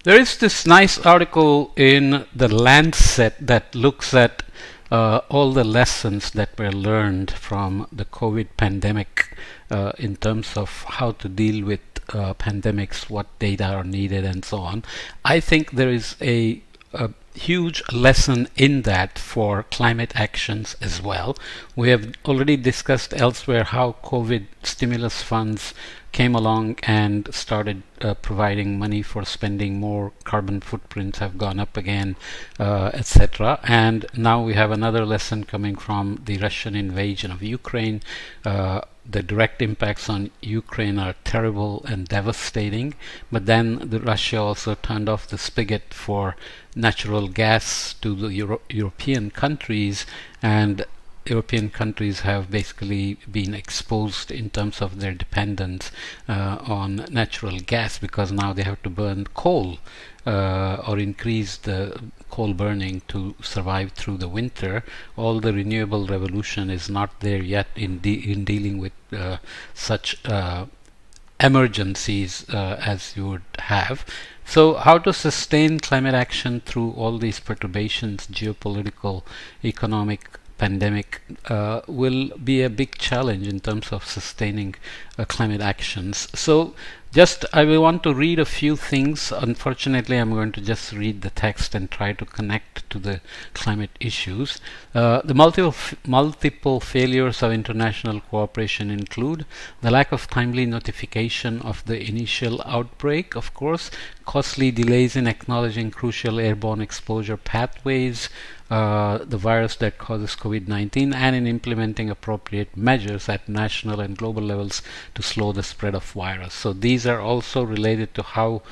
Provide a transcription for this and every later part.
There is this nice article in the Lancet that looks at all the lessons that were learned from the COVID pandemic in terms of how to deal with pandemics, what data are needed, and so on. I think there is a huge lesson in that for climate actions as well. We have already discussed elsewhere how COVID stimulus funds came along and started providing money for spending more. Carbon footprints have gone up again, etc. And now we have another lesson coming from the Russian invasion of Ukraine. The direct impacts on Ukraine are terrible and devastating, but then Russia also turned off the spigot for natural gas to the European countries, and European countries have basically been exposed in terms of their dependence on natural gas, because now they have to burn coal or increase the coal burning to survive through the winter. All the renewable revolution is not there yet in dealing with such emergencies as you would have. So how to sustain climate action through all these perturbations, geopolitical, economic, pandemic, will be a big challenge in terms of sustaining climate actions. So just I will want to read a few things. Unfortunately, I'm going to just read the text and try to connect to the climate issues. The multiple failures of international cooperation include the lack of timely notification of the initial outbreak, of course, costly delays in acknowledging crucial airborne exposure pathways, the virus that causes COVID-19, and in implementing appropriate measures at national and global levels to slow the spread of virus. So these are also related to how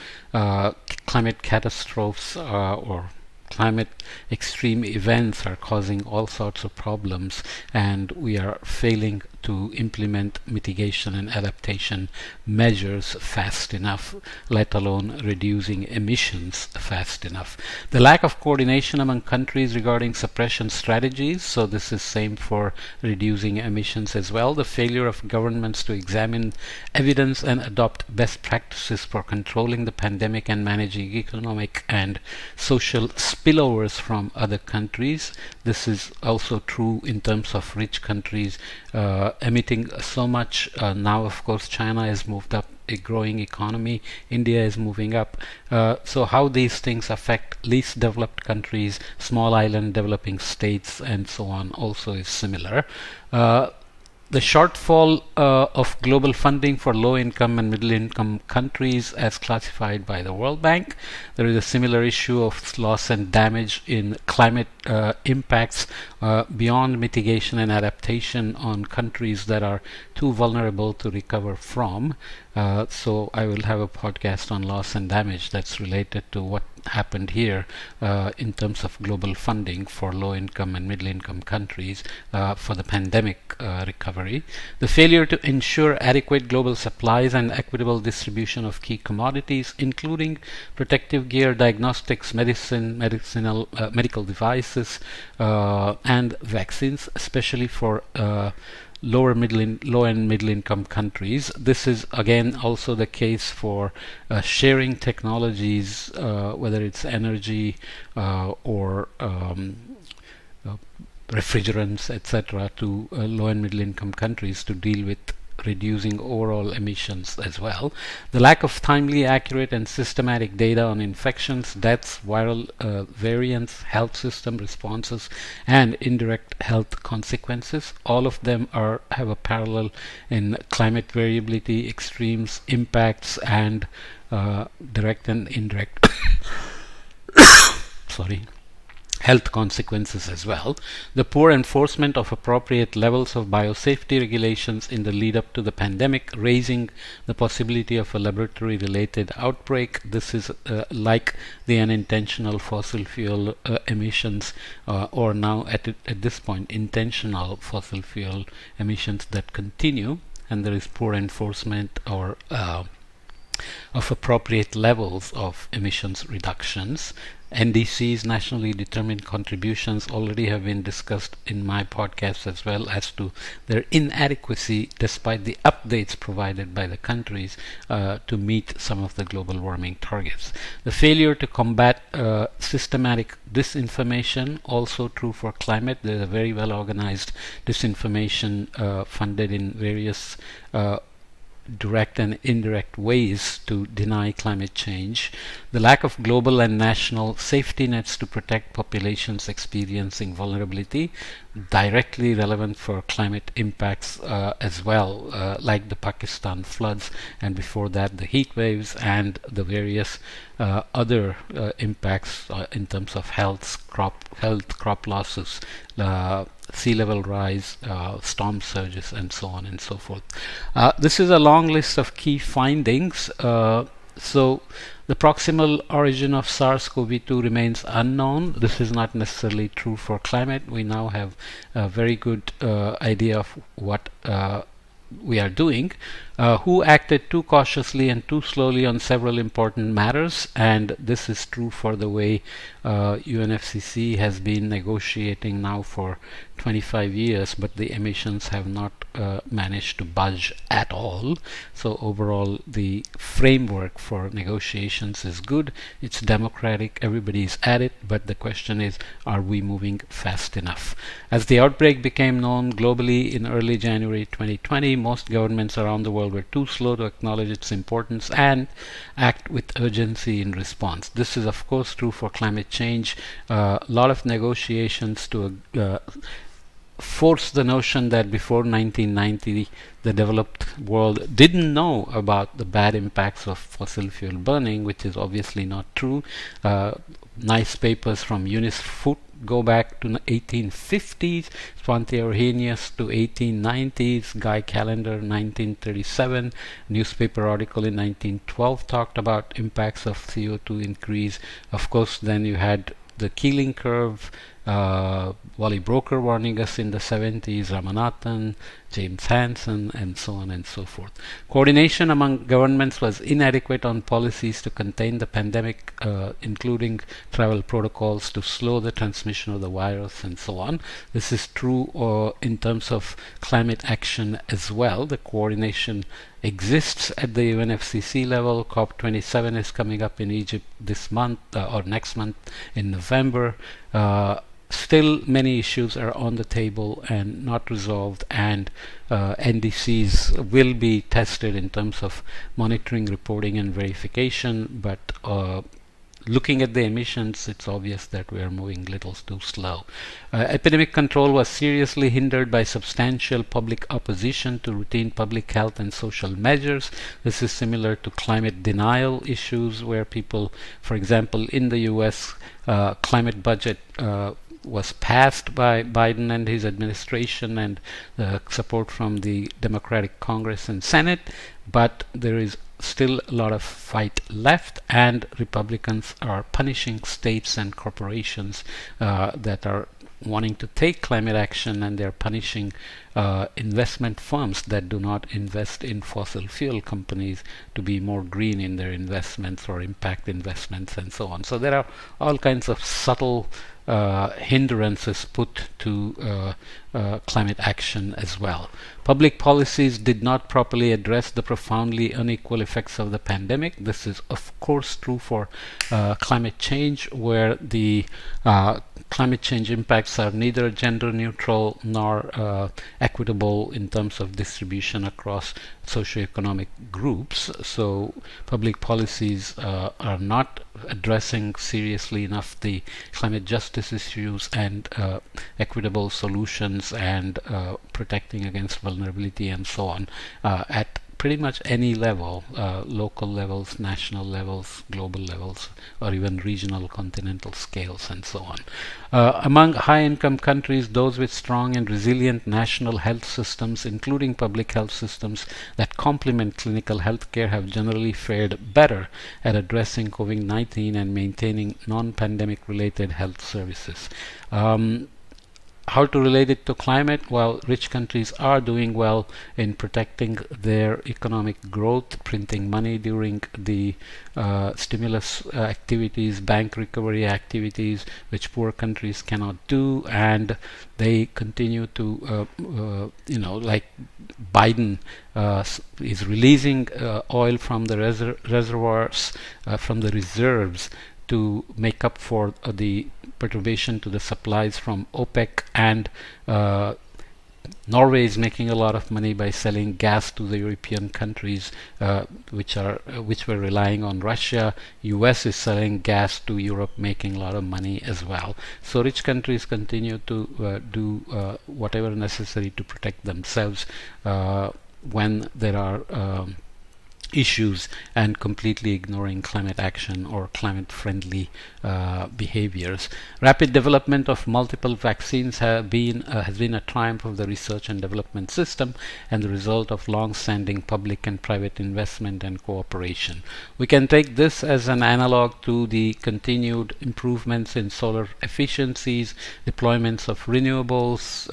climate catastrophes or climate extreme events are causing all sorts of problems, and we are failing to implement mitigation and adaptation measures fast enough, let alone reducing emissions fast enough. The lack of coordination among countries regarding suppression strategies, so this is same for reducing emissions as well. The failure of governments to examine evidence and adopt best practices for controlling the pandemic and managing economic and social spillovers from other countries. This is also true in terms of rich countries emitting so much. Now, of course, China has moved up a growing economy. India is moving up. So how these things affect least developed countries, small island developing states, and so on also is similar. The shortfall of global funding for low-income and middle-income countries as classified by the World Bank. There is a similar issue of loss and damage in climate impacts beyond mitigation and adaptation on countries that are too vulnerable to recover from. So I will have a podcast on loss and damage that's related to what happened here in terms of global funding for low-income and middle-income countries for the pandemic recovery. The failure to ensure adequate global supplies and equitable distribution of key commodities, including protective gear, diagnostics, medical devices, and vaccines, especially for low and middle income countries. This is again also the case for sharing technologies, whether it's energy or refrigerants, etc., to low and middle income countries to deal with reducing overall emissions as well. The lack of timely, accurate, and systematic data on infections, deaths, viral variants, health system responses, and indirect health consequences. All of them have a parallel in climate variability, extremes, impacts, and direct and indirect sorry, health consequences as well. The poor enforcement of appropriate levels of biosafety regulations in the lead up to the pandemic, raising the possibility of a laboratory related outbreak. This is like the unintentional fossil fuel emissions, or now at this point intentional fossil fuel emissions that continue, and there is poor enforcement or of appropriate levels of emissions reductions. NDCs, nationally determined contributions, already have been discussed in my podcast as well as to their inadequacy despite the updates provided by the countries to meet some of the global warming targets. The failure to combat systematic disinformation, also true for climate. There's a very well organized disinformation funded in various direct and indirect ways to deny climate change. The lack of global and national safety nets to protect populations experiencing vulnerability, directly relevant for climate impacts as well, like the Pakistan floods, and before that the heat waves and the various other impacts in terms of health, crop losses, sea level rise, storm surges, and so on and so forth. This is a long list of key findings. So the proximal origin of SARS-CoV-2 remains unknown. This is not necessarily true for climate. We now have a very good idea of what we are doing. Who acted too cautiously and too slowly on several important matters, and this is true for the way UNFCCC has been negotiating now for 25 years, but the emissions have not managed to budge at all. So overall the framework for negotiations is good, it's democratic, everybody's at it, but the question is, are we moving fast enough? As the outbreak became known globally in early January 2020, most governments around the world were too slow to acknowledge its importance and act with urgency in response. This is of course true for climate change. A lot of negotiations to force the notion that before 1990 the developed world didn't know about the bad impacts of fossil fuel burning, which is obviously not true. Nice papers from Eunice Foote go back to 1850s, Svante Arrhenius to 1890s, Guy Callender 1937, newspaper article in 1912 talked about impacts of CO2 increase. Of course, then you had the Keeling curve, Wally Broker warning us in the 70s, Ramanathan, James Hansen, and so on and so forth. Coordination among governments was inadequate on policies to contain the pandemic, including travel protocols to slow the transmission of the virus and so on. This is true in terms of climate action as well. The coordination exists at the UNFCCC level. COP27 is coming up in Egypt this month or next month in November. Still many issues are on the table and not resolved, and NDCs will be tested in terms of monitoring, reporting and verification, but looking at the emissions, it's obvious that we are moving little too slow. Epidemic control was seriously hindered by substantial public opposition to routine public health and social measures. This is similar to climate denial issues, where people, for example, in the US, climate budget was passed by Biden and his administration and support from the Democratic Congress and Senate, but there is still a lot of fight left, and Republicans are punishing states and corporations that are wanting to take climate action, and they're punishing investment firms that do not invest in fossil fuel companies to be more green in their investments or impact investments and so on. So there are all kinds of subtle hindrances put to climate action as well. Public policies did not properly address the profoundly unequal effects of the pandemic. This is of course true for climate change, where the climate change impacts are neither gender neutral nor equitable in terms of distribution across socioeconomic groups. So public policies are not addressing seriously enough the climate justice issues and equitable solutions and protecting against vulnerability and so on at pretty much any level, local levels, national levels, global levels, or even regional, continental scales and so on. Among high-income countries, those with strong and resilient national health systems, including public health systems that complement clinical health care, have generally fared better at addressing COVID-19 and maintaining non-pandemic related health services. how to relate it to climate? Well, rich countries are doing well in protecting their economic growth, printing money during the stimulus activities, bank recovery activities, which poor countries cannot do, and they continue to, like Biden is releasing oil from the reservoirs, from the reserves, to make up for the perturbation to the supplies from OPEC, and Norway is making a lot of money by selling gas to the European countries, which were relying on Russia. US is selling gas to Europe, making a lot of money as well. So rich countries continue to do whatever necessary to protect themselves when there are issues, and completely ignoring climate action or climate friendly behaviors. Rapid development of multiple vaccines has been a triumph of the research and development system, and the result of long-standing public and private investment and cooperation. We can take this as an analog to the continued improvements in solar efficiencies, deployments of renewables,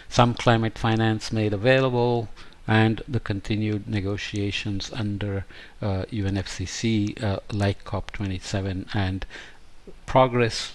some climate finance made available, and the continued negotiations under UNFCCC, like COP27, and progress,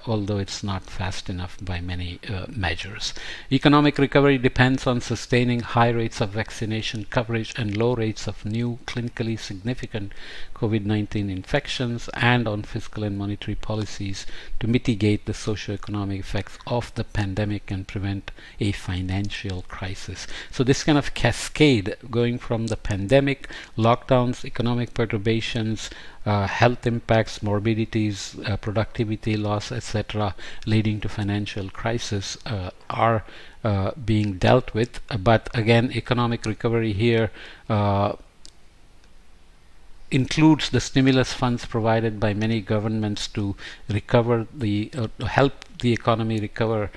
although it's not fast enough by many measures. Economic recovery depends on sustaining high rates of vaccination coverage and low rates of new clinically significant COVID-19 infections, and on fiscal and monetary policies to mitigate the socio-economic effects of the pandemic and prevent a financial crisis. So this kind of cascade, going from the pandemic, lockdowns, economic perturbations, health impacts, morbidities, productivity loss, etc., leading to financial crisis, are being dealt with. But again, economic recovery here includes the stimulus funds provided by many governments to recover help the economy recover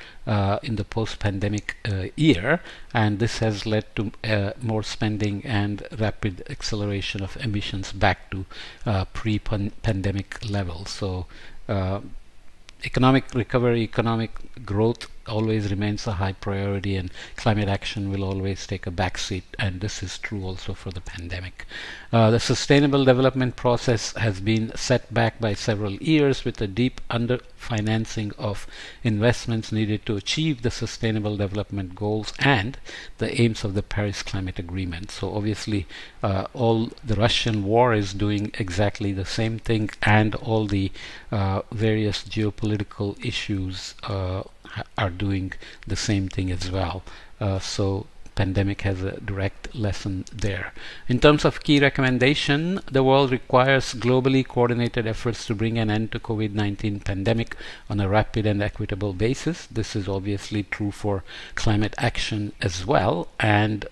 in the post-pandemic year, and this has led to more spending and rapid acceleration of emissions back to pre-pandemic levels. So economic recovery, economic growth always remains a high priority, and climate action will always take a backseat, and this is true also for the pandemic. The sustainable development process has been set back by several years, with a deep underfinancing of investments needed to achieve the sustainable development goals and the aims of the Paris Climate Agreement. So obviously all the Russian war is doing exactly the same thing, and all the various geopolitical issues are doing the same thing as well. So pandemic has a direct lesson there. In terms of key recommendation, the world requires globally coordinated efforts to bring an end to COVID-19 pandemic on a rapid and equitable basis. This is obviously true for climate action as well, and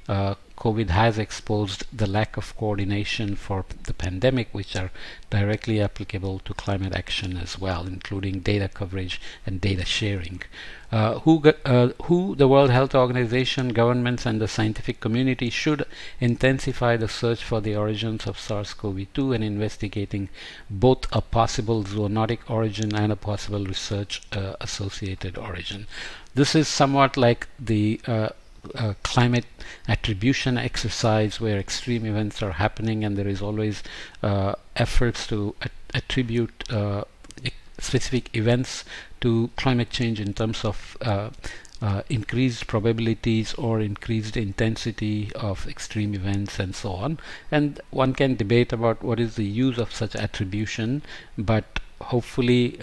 COVID has exposed the lack of coordination for the pandemic, which are directly applicable to climate action as well, including data coverage and data sharing. Who the World Health Organization, governments, and the scientific community should intensify the search for the origins of SARS-CoV-2 and investigating both a possible zoonotic origin and a possible research associated origin. This is somewhat like the climate attribution exercise, where extreme events are happening and there is always efforts to attribute specific events to climate change in terms of increased probabilities or increased intensity of extreme events and so on. And one can debate about what is the use of such attribution, but hopefully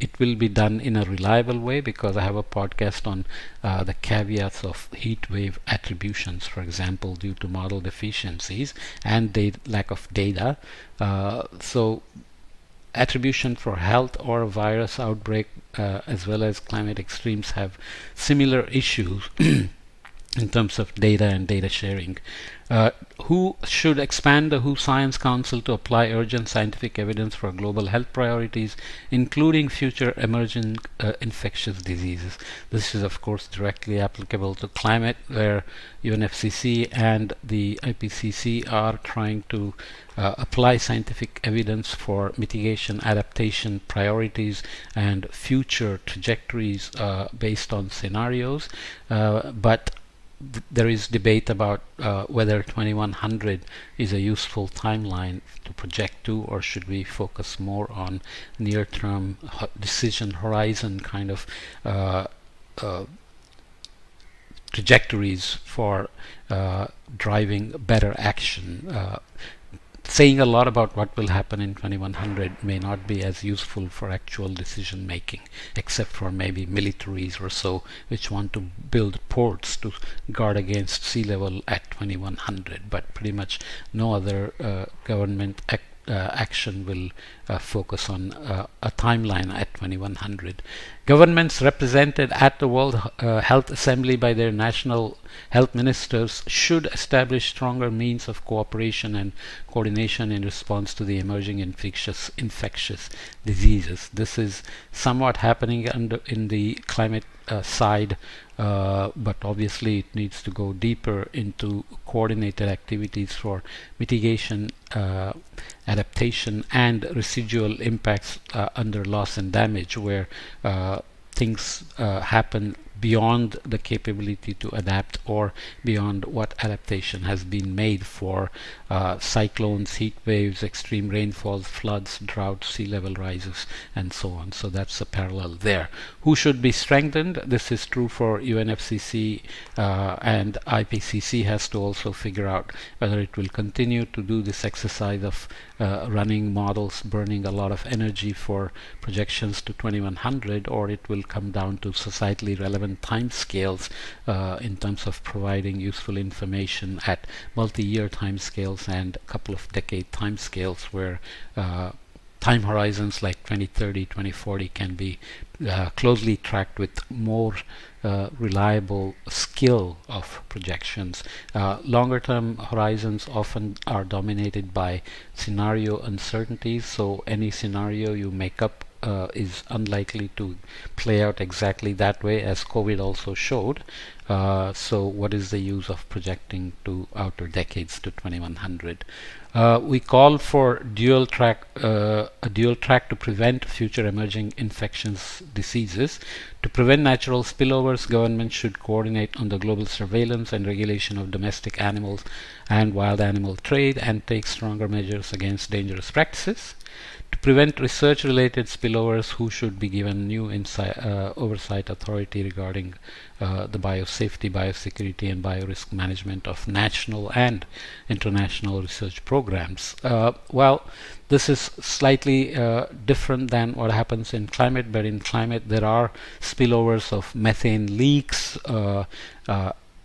it will be done in a reliable way, because I have a podcast on the caveats of heat wave attributions, for example, due to model deficiencies and lack of data. So attribution for health or a virus outbreak as well as climate extremes have similar issues in terms of data and data sharing. WHO should expand the WHO Science Council to apply urgent scientific evidence for global health priorities, including future emerging infectious diseases. This is, of course, directly applicable to climate, where UNFCCC and the IPCC are trying to apply scientific evidence for mitigation, adaptation, priorities, and future trajectories based on scenarios. But there is debate about whether 2100 is a useful timeline to project to, or should we focus more on near-term decision horizon kind of trajectories for driving better action. Saying a lot about what will happen in 2100 may not be as useful for actual decision making, except for maybe militaries or so, which want to build ports to guard against sea level at 2100. But pretty much no other government action will focus on a timeline at 2100. Governments represented at the World Health Assembly by their national health ministers should establish stronger means of cooperation and coordination in response to the emerging infectious diseases. This is somewhat happening in the climate side, but obviously it needs to go deeper into coordinated activities for mitigation, adaptation, and residual impacts under loss and damage, where things happen beyond the capability to adapt or beyond what adaptation has been made for cyclones, heat waves, extreme rainfalls, floods, droughts, sea level rises, and so on. So that's a parallel there. Who should be strengthened? This is true for UNFCCC, and IPCC has to also figure out whether it will continue to do this exercise of running models, burning a lot of energy for projections to 2100, or it will come down to societally relevant time scales in terms of providing useful information at multi-year time scales and a couple of decade time scales, where time horizons like 2030, 2040 can be closely tracked with more reliable skill of projections. Longer term horizons often are dominated by scenario uncertainties, so any scenario you make up is unlikely to play out exactly that way, as COVID also showed. So what is the use of projecting to outer decades to 2100? We call for a dual track to prevent future emerging infectious diseases. To prevent natural spillovers, governments should coordinate on the global surveillance and regulation of domestic animals and wild animal trade, and take stronger measures against dangerous practices. To prevent research-related spillovers, WHO should be given new oversight authority regarding the biosafety, biosecurity, and biorisk management of national and international research programs. Well, this is slightly different than what happens in climate, but in climate there are spillovers of methane leaks,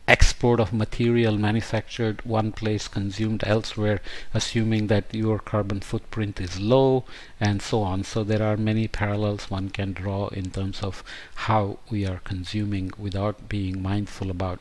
export of material manufactured one place, consumed elsewhere, assuming that your carbon footprint is low, and so on. So there are many parallels one can draw in terms of how we are consuming without being mindful about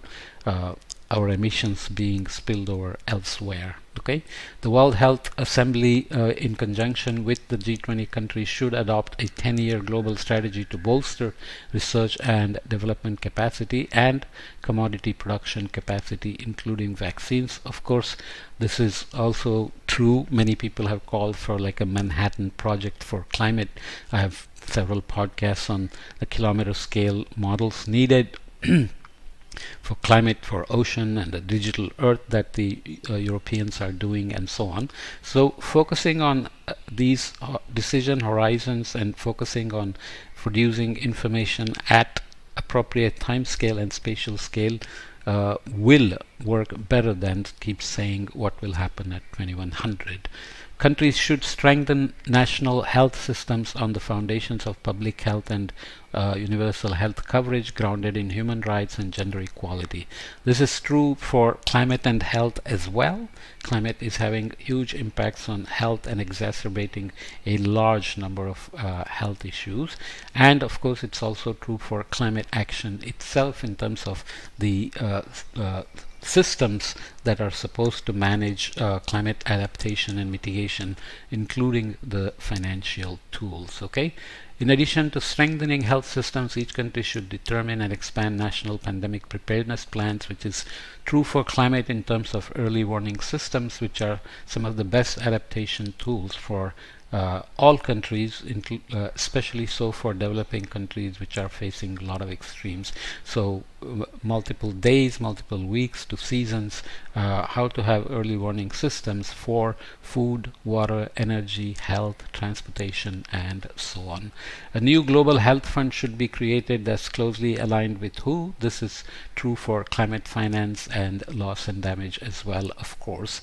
our emissions being spilled over elsewhere. Okay, the World Health Assembly, in conjunction with the G20 countries, should adopt a 10-year global strategy to bolster research and development capacity and commodity production capacity, including vaccines. Of course, this is also true. Many people have called for like a Manhattan Project for climate. I have several podcasts on the kilometer scale models needed for climate, for ocean, and the digital earth that the Europeans are doing, and so on. So focusing on these decision horizons and focusing on producing information at appropriate time scale and spatial scale will work better than keep saying what will happen at 2100. Countries should strengthen national health systems on the foundations of public health and universal health coverage grounded in human rights and gender equality. This is true for climate and health as well. Climate is having huge impacts on health and exacerbating a large number of health issues. And of course, it's also true for climate action itself in terms of the systems that are supposed to manage climate adaptation and mitigation, including the financial tools. Okay. In addition to strengthening health systems, each country should determine and expand national pandemic preparedness plans, which is true for climate in terms of early warning systems, which are some of the best adaptation tools for all countries, especially so for developing countries which are facing a lot of extremes. So multiple days, multiple weeks to seasons, how to have early warning systems for food, water, energy, health, transportation, and so on. A new global health fund should be created that's closely aligned with WHO. This is true for climate finance and loss and damage as well, of course.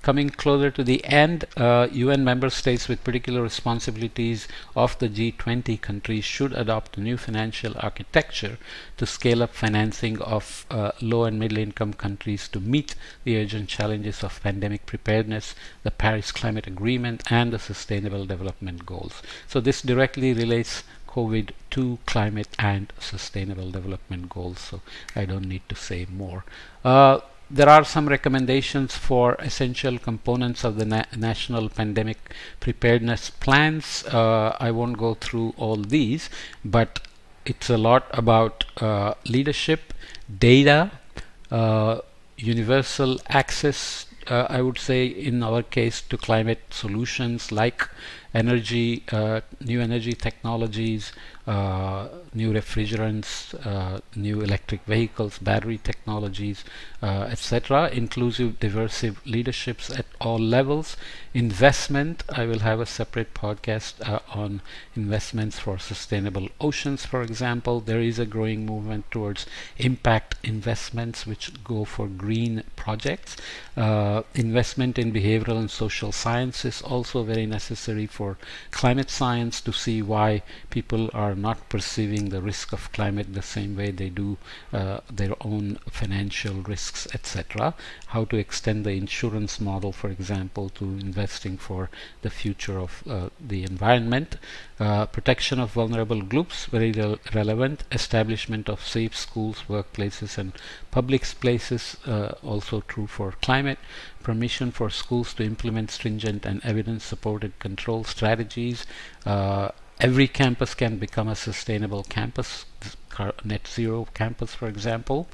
Coming closer to the end, UN member states with particular responsibilities of the G20 countries should adopt a new financial architecture to scale up financing of low and middle income countries to meet the urgent challenges of pandemic preparedness, the Paris Climate Agreement, and the Sustainable Development Goals. So this directly relates COVID to climate and Sustainable Development Goals, so I don't need to say more. There are some recommendations for essential components of the national pandemic preparedness plans. I won't go through all these, but it's a lot about leadership, data, universal access, I would say in our case, to climate solutions like energy, new energy technologies, new refrigerants, new electric vehicles, battery technologies, etc. Inclusive, diverse leaderships at all levels. Investment, I will have a separate podcast on investments for sustainable oceans, for example. There is a growing movement towards impact investments which go for green projects. Investment in behavioral and social science is also very necessary for climate science to see why people are not perceiving the risk of climate the same way they do their own financial risks, etc. How to extend the insurance model, for example, to investing for the future of the environment. Protection of vulnerable groups, very relevant. Establishment of safe schools, workplaces, and public places, also true for climate. Permission for schools to implement stringent and evidence-supported control strategies. Every campus can become a sustainable campus, net zero campus, for example.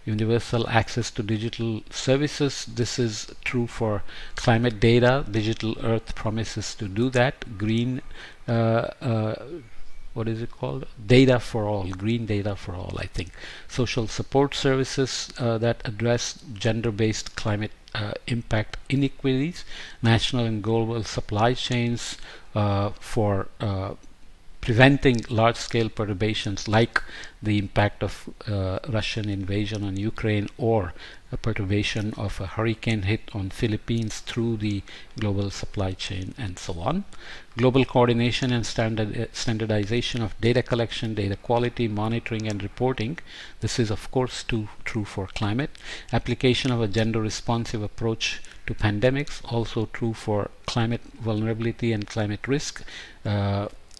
Universal access to digital services. This is true for climate data. Digital Earth promises to do that. Green, what is it called? Data for all, green data for all, I think. Social support services that address gender-based climate impact inequities. National and global supply chains for preventing large-scale perturbations like the impact of Russian invasion on Ukraine, or a perturbation of a hurricane hit on Philippines through the global supply chain, and so on. Global coordination and standardization of data collection, data quality, monitoring, and reporting. This is of course true for climate. Application of a gender-responsive approach to pandemics, also true for climate vulnerability and climate risk.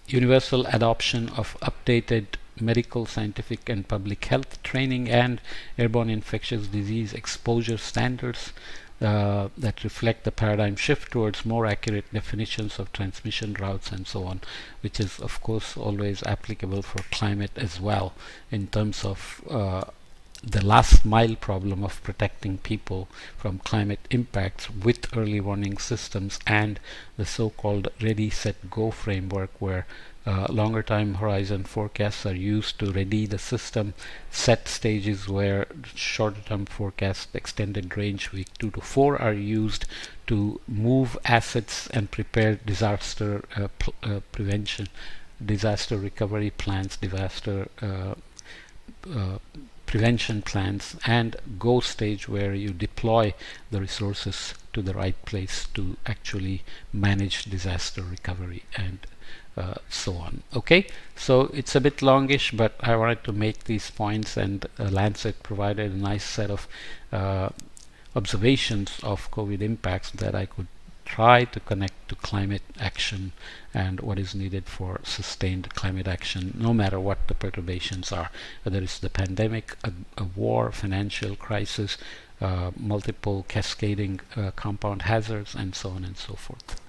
Universal adoption of updated medical, scientific, and public health training, and airborne infectious disease exposure standards that reflect the paradigm shift towards more accurate definitions of transmission routes and so on, which is of course always applicable for climate as well, in terms of the last mile problem of protecting people from climate impacts with early warning systems and the so-called ready, set, go framework, where longer time horizon forecasts are used to ready the system, set stages where shorter term forecasts, extended range week 2 to 4 are used to move assets and prepare disaster prevention, disaster recovery plans, disaster prevention plans, and go stage where you deploy the resources to the right place to actually manage disaster recovery and so on. Okay, so it's a bit longish, but I wanted to make these points, and Lancet provided a nice set of observations of COVID impacts that I could try to connect to climate action and what is needed for sustained climate action, no matter what the perturbations are, whether it's the pandemic, a war, financial crisis, multiple cascading compound hazards, and so on and so forth.